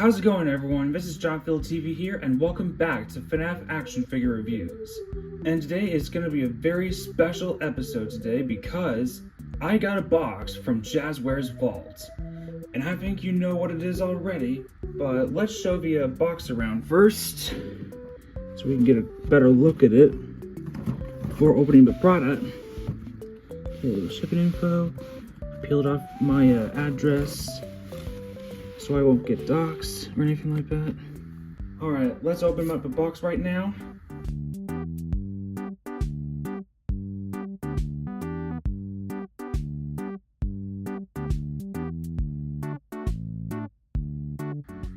How's it going, everyone? This is Johnfield TV here, and welcome back to FNAF action figure reviews. And today is going to be a very special episode today because I got a box from Jazzware's vault. And I think you know what it is already, but let's show the box around first so we can get a better look at it before opening the product. Okay, the shipping info. Peeled off my address so I won't get doxxed or anything like that. Alright, let's open up the box right now.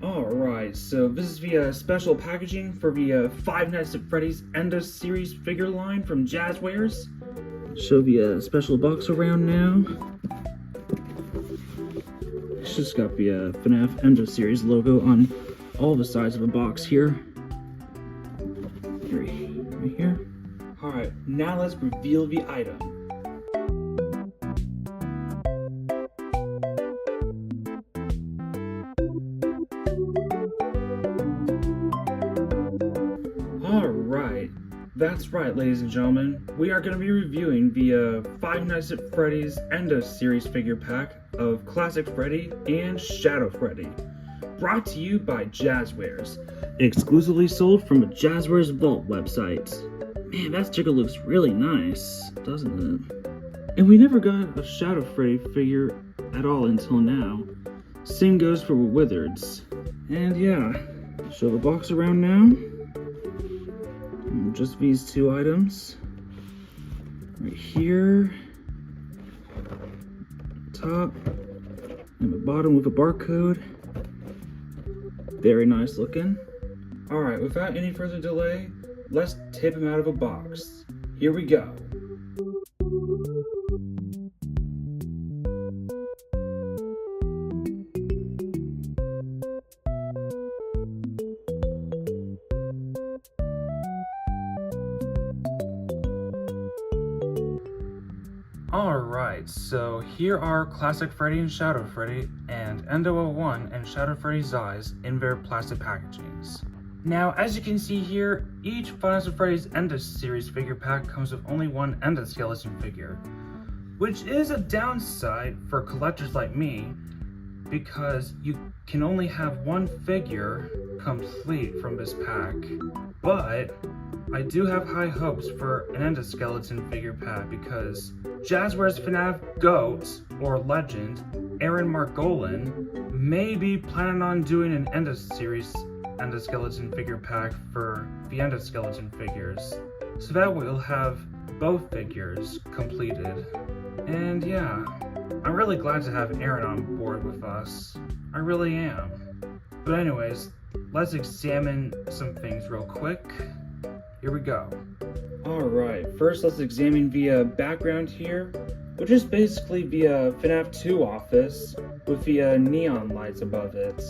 Alright, so this is the special packaging for the Five Nights at Freddy's Endo series figure line from Jazzwares. Show the special box around now. It's just got the FNAF Endo series logo on all the sides of the box here. Right here. Alright, now let's reveal the item. Alright, that's right, ladies and gentlemen. We are going to be reviewing the Five Nights at Freddy's Endo series figure pack of Classic Freddy and Shadow Freddy, brought to you by Jazzwares, exclusively sold from the Jazzwares Vault website. Man, that sticker looks really nice, doesn't it? And we never got a Shadow Freddy figure at all until now. Same goes for Wizards. And yeah, show the box around now. Just these two items. Right here. Top and the bottom with a barcode. Very nice looking. Alright, without any further delay, let's tip him out of a box. Here we go. Alright, so here are Classic Freddy and Shadow Freddy, and Endo 01 and Shadow Freddy's eyes in their plastic packagings. Now, as you can see here, each Five Nights at Freddy's Endo series figure pack comes with only one Endo skeleton figure, which is a downside for collectors like me, because you can only have one figure complete from this pack. But I do have high hopes for an endoskeleton figure pack because Jazzware's FNAF GOAT, or legend, Aaron Margolin, may be planning on doing an Endo series endoskeleton figure pack for the endoskeleton figures. So that way we'll have both figures completed. And yeah, I'm really glad to have Aaron on board with us. I really am. But anyways, let's examine some things real quick. Here we go. Alright, first let's examine the background here, which is basically the FNAF 2 office with the neon lights above it,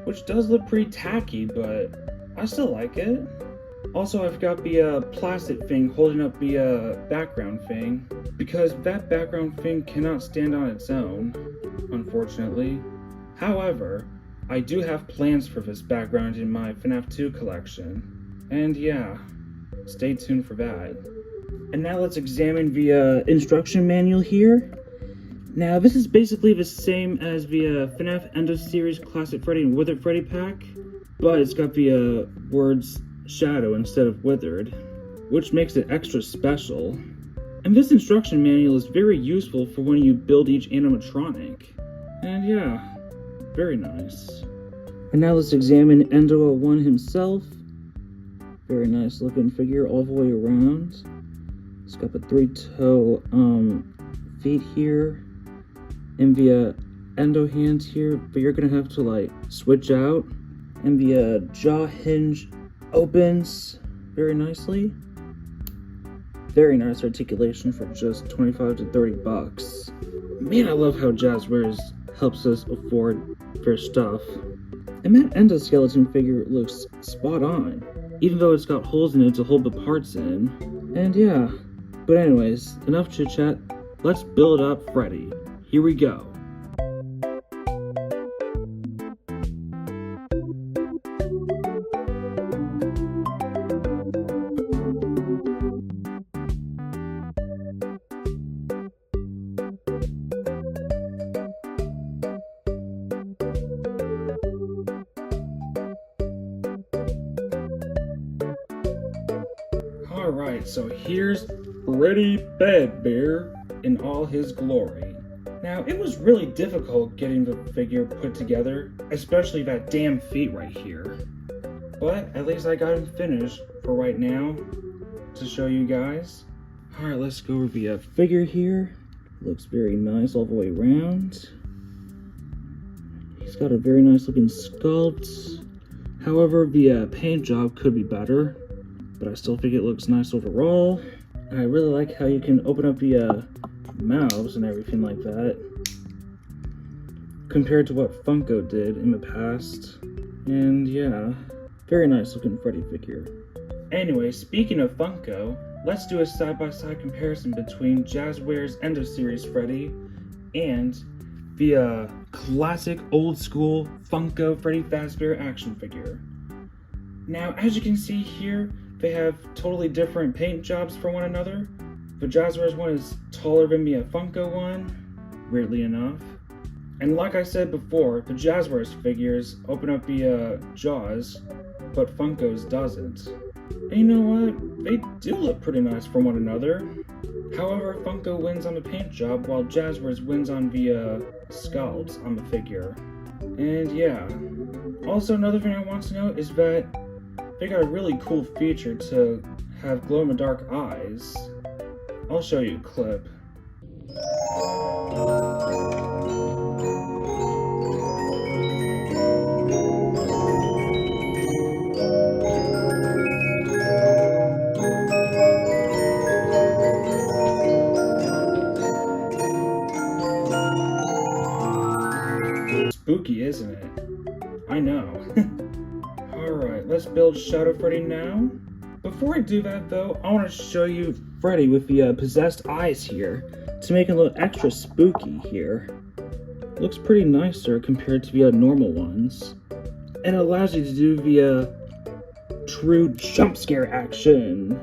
which does look pretty tacky, but I still like it. Also, I've got the plastic thing holding up the background thing, because that background thing cannot stand on its own, unfortunately. However, I do have plans for this background in my FNAF 2 collection, and yeah, stay tuned for that. And now let's examine the instruction manual here. Now, this is basically the same as the FNAF Endo series Classic Freddy and Withered Freddy pack, but it's got the words Shadow instead of Withered, which makes it extra special. And this instruction manual is very useful for when you build each animatronic. And yeah, very nice. And now let's examine Endo 01 himself. Very nice looking figure all the way around. It's got the 3-toe feet here. And the Endo hands here, but you're gonna have to like switch out. And the jaw hinge opens very nicely. Very nice articulation for just 25 to 30 bucks. Man, I love how Jazzwares helps us afford their stuff. And that endoskeleton figure looks spot on, even though it's got holes in it to hold the parts in. And yeah, but anyways, enough chit chat, let's build up Freddy. Here we go. Alright, so here's Freddy Fazbear in all his glory. Now, it was really difficult getting the figure put together, especially that damn feet right here. But at least I got him finished for right now to show you guys. Alright, let's go over the figure here. Looks very nice all the way around. He's got a very nice looking sculpt. However, the paint job could be better, but I still think it looks nice overall. And I really like how you can open up the mouths and everything like that, compared to what Funko did in the past. And yeah, very nice looking Freddy figure. Anyway, speaking of Funko, let's do a side-by-side comparison between Jazzware's Endo series Freddy and the classic old-school Funko Freddy Fazbear action figure. Now, as you can see here, they have totally different paint jobs for one another. The Jazzware's one is taller than the Funko one, weirdly enough. And like I said before, the Jazzware's figures open up the jaws, but Funko's doesn't. And you know what? They do look pretty nice for one another. However, Funko wins on the paint job, while Jazzware's wins on the sculpts on the figure. And yeah. Also, another thing I want to note is that they got a really cool feature to have glow-in-the-dark eyes. I'll show you a clip. Spooky, isn't it? I know. Alright, let's build Shadow Freddy now. Before I do that though, I want to show you Freddy with the possessed eyes here, to make it a little extra spooky here. Looks pretty nicer compared to the normal ones. And it allows you to do the true jump scare action.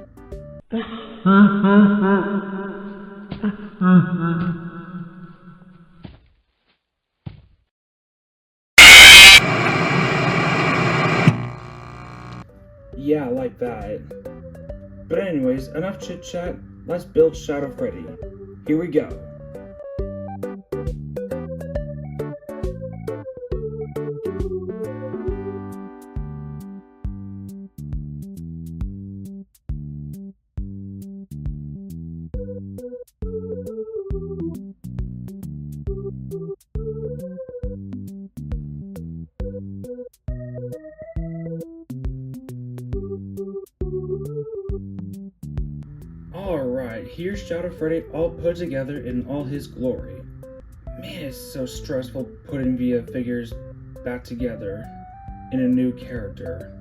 Yeah, like that. But anyways, enough chit chat, let's build Shadow Freddy. Here we go. Alright, here's Shadow Freddy all put together in all his glory. Man, it's so stressful putting the figures back together in a new character.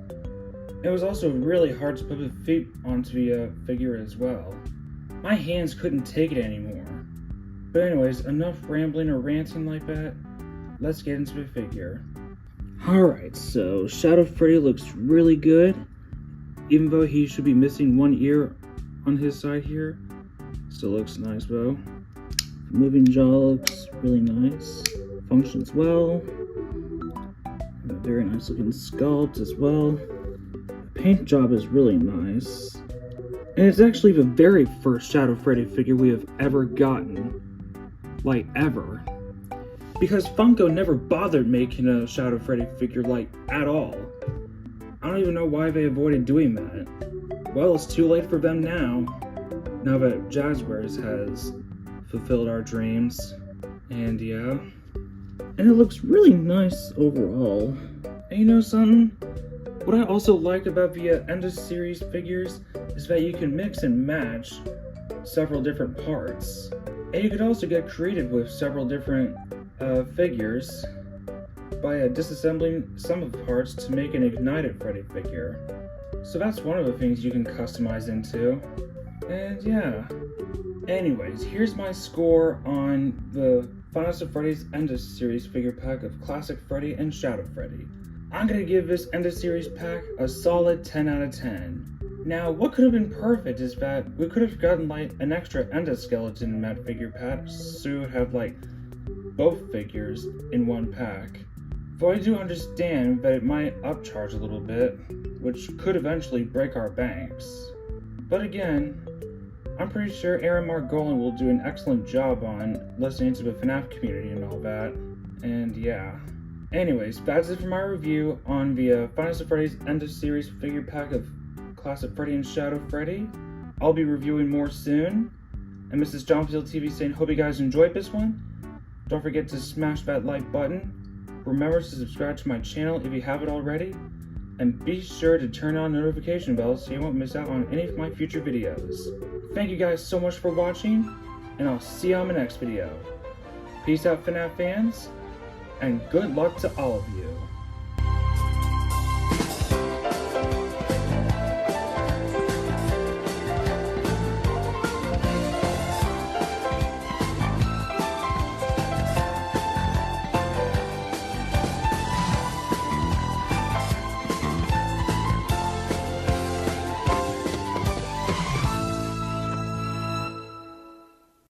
It was also really hard to put the feet onto the figure as well. My hands couldn't take it anymore. But anyways, enough rambling or ranting like that. Let's get into the figure. Alright, so Shadow Freddy looks really good, even though he should be missing one ear on his side here. Still looks nice though. Moving jaw looks really nice. Functions well. A very nice looking sculpt as well. The paint job is really nice. And it's actually the very first Shadow Freddy figure we have ever gotten. Like, ever. Because Funko never bothered making a Shadow Freddy figure, like, at all. I don't even know why they avoided doing that. Well, it's too late for them now. Now that Jazzwares has fulfilled our dreams. And yeah. And it looks really nice overall. And you know something? What I also like about the Endo series figures is that you can mix and match several different parts. And you could also get creative with several different figures by disassembling some of the parts to make an ignited Freddy figure. So that's one of the things you can customize into. And yeah. Anyways, here's my score on the Final Freddy's Endo series figure pack of Classic Freddy and Shadow Freddy. I'm gonna give this Endo series pack a solid 10 out of 10. Now, what could have been perfect is that we could have gotten like an extra endoskeleton in that figure pack, so we would have like both figures in one pack. Though I do understand that it might upcharge a little bit, which could eventually break our banks. But again, I'm pretty sure Aaron Margolin will do an excellent job on listening to the FNAF community and all that. And yeah. Anyways, that's it for my review on the Five Nights at Freddy's End of Series figure pack of Classic Freddy and Shadow Freddy. I'll be reviewing more soon. And Mrs. John Field TV saying, hope you guys enjoyed this one. Don't forget to smash that like button. Remember to subscribe to my channel if you haven't already. And be sure to turn on notification bells so you won't miss out on any of my future videos. Thank you guys so much for watching, and I'll see you on the next video. Peace out, FNAF fans, and good luck to all of you.